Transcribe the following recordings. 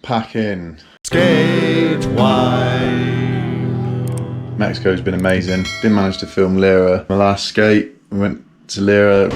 Packing. SkateWine. Mexico's been amazing. Didn't manage to film Lyra. My last skate, we went to Lyra.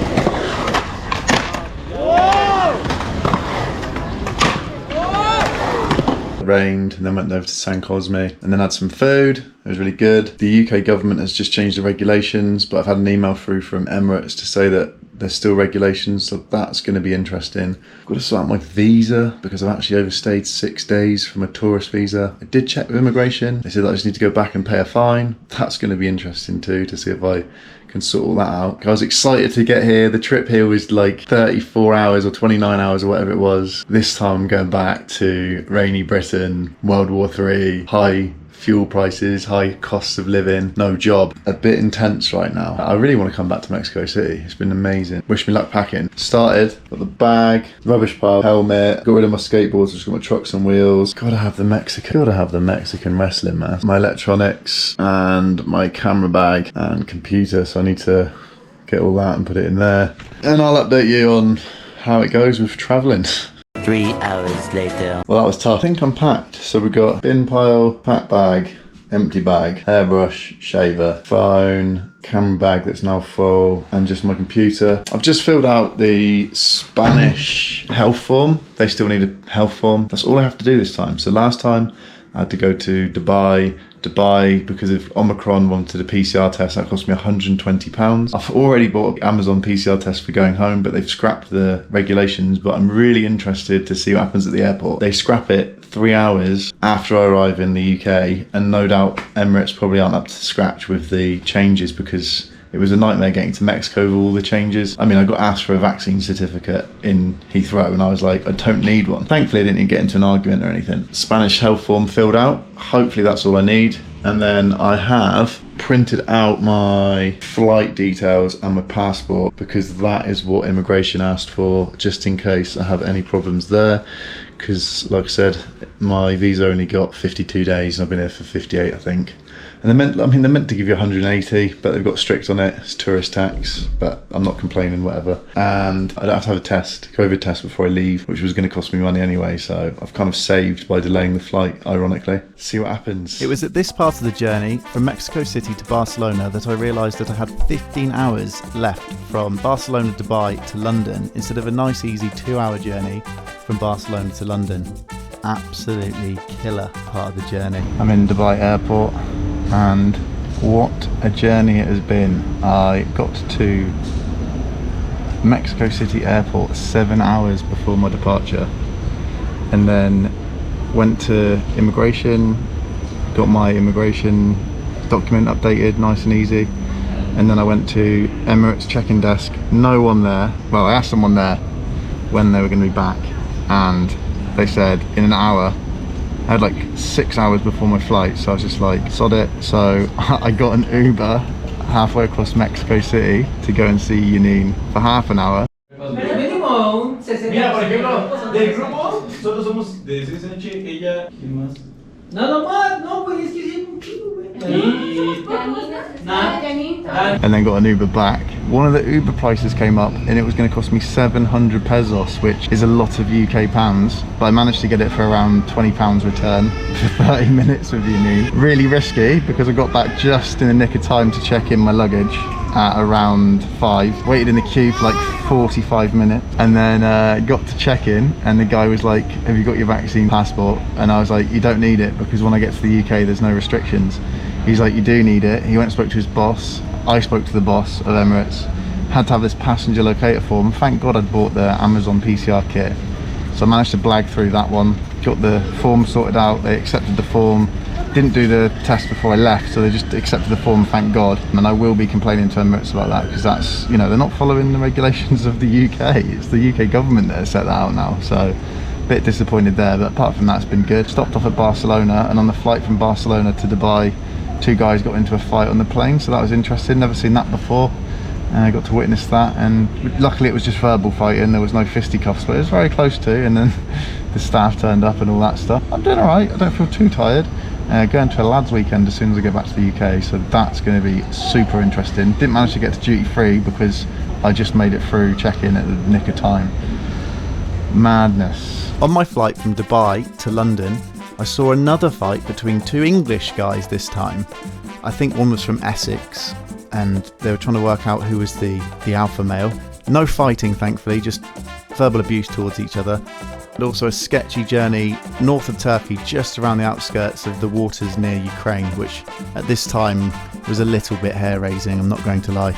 It rained, and then went over to San Cosme, and then had some food. It was really good. The UK government has just changed the regulations, but I've had an email through from Emirates to say that there's still regulations, so that's going to be interesting. I've got to sort out my visa because I've actually overstayed 6 days from a tourist visa. I did check with immigration. They said that I just need to go back and pay a fine. That's going to be interesting too, to see if I can sort all that out. I was excited to get here. The trip here was like 34 hours or 29 hours or whatever it was. This time I'm going back to rainy Britain, World War III, high fuel prices, high costs of living, no job. A bit intense right now. I really want to come back to Mexico City. It's been amazing. Wish me luck packing. Started, got the bag, rubbish pile, helmet, got rid of my skateboards, just got my trucks and wheels. Gotta have the Mexican wrestling, man. My electronics and my camera bag and computer, so I need to get all that and put it in there. And I'll update you on how it goes with traveling. 3 hours later. Well, that was tough. I think I'm packed. So we've got bin pile, pack bag, empty bag, hairbrush, shaver, phone, camera bag that's now full, and just my computer. I've just filled out the Spanish health form. They still need a health form. That's all I have to do this time. So last time I had to go to Dubai, because of Omicron, wanted a PCR test. That cost me £120. I've already bought Amazon PCR test for going home, but they've scrapped the regulations. But I'm really interested to see what happens at the airport. They scrap it 3 hours after I arrive in the UK, and no doubt Emirates probably aren't up to scratch with the changes, because it was a nightmare getting to Mexico with all the changes. I mean, I got asked for a vaccine certificate in Heathrow and I was like, I don't need one. Thankfully, I didn't get into an argument or anything. Spanish health form filled out. Hopefully that's all I need. And then I have printed out my flight details and my passport, because that is what immigration asked for, just in case I have any problems there. Because, like I said, my visa only got 52 days and I've been here for 58, I think. And they're meant to give you 180, but they've got strict on it. It's tourist tax, but I'm not complaining, whatever. And I don't have to have a test, COVID test, before I leave, which was going to cost me money anyway. So I've kind of saved by delaying the flight, ironically. See what happens. It was at this part of the journey from Mexico City to Barcelona that I realised that I had 15 hours left from Barcelona, Dubai to London, instead of a nice easy 2-hour journey from Barcelona to London. Absolutely killer part of the journey. I'm in Dubai airport, and what a journey it has been. I got to Mexico City airport 7 hours before my departure, and then went to immigration, got my immigration document updated nice and easy, and then I went to Emirates check-in desk. No one there. Well, I asked someone there when they were going to be back, and they said in an hour. I had like 6 hours before my flight, so I was just like, sod it. So I got an Uber halfway across Mexico City to go and see Yanin for half an hour. Mira, por ejemplo, del grupo, solo somos de CSH, ella, ¿quién más? Nada más, no, pues es que sí, un chingo, güey. And then got an Uber back. One of the Uber prices came up and it was going to cost me 700 pesos, which is a lot of UK pounds, but I managed to get it for around £20 return for 30 minutes with Yanin. Really risky, because I got back just in the nick of time to check in my luggage at around 5, waited in the queue for like 45 minutes, and then got to check in, and the guy was like, have you got your vaccine passport? And I was like, you don't need it, because when I get to the UK there's no restrictions. He's like, you do need it. He went and spoke to his boss. I spoke to the boss of Emirates. Had to have this passenger locator form. Thank God I'd bought the Amazon PCR kit, so I managed to blag through that one. Got the form sorted out. They accepted the form. Didn't do the test before I left, so they just accepted the form, thank God. And I will be complaining to Emirates about that, because that's, you know, they're not following the regulations of the UK. It's the UK government that has set that out now, so a bit disappointed there. But apart from that, it's been good. Stopped off at Barcelona, and on the flight from Barcelona to Dubai, 2 guys got into a fight on the plane, so that was interesting. Never seen that before. And I got to witness that, and luckily it was just verbal fighting. There was no fisticuffs, but it was very close to. And then the staff turned up and all that stuff. I'm doing all right. I don't feel too tired. Going to a lads weekend as soon as I get back to the UK, so that's going to be super interesting. Didn't manage to get to duty free because I just made it through check-in at the nick of time. Madness. On my flight from Dubai to London, I saw another fight between two English guys this time. I think one was from Essex, and they were trying to work out who was the alpha male. No fighting, thankfully, just verbal abuse towards each other. And also a sketchy journey north of Turkey, just around the outskirts of the waters near Ukraine, which at this time was a little bit hair-raising, I'm not going to lie.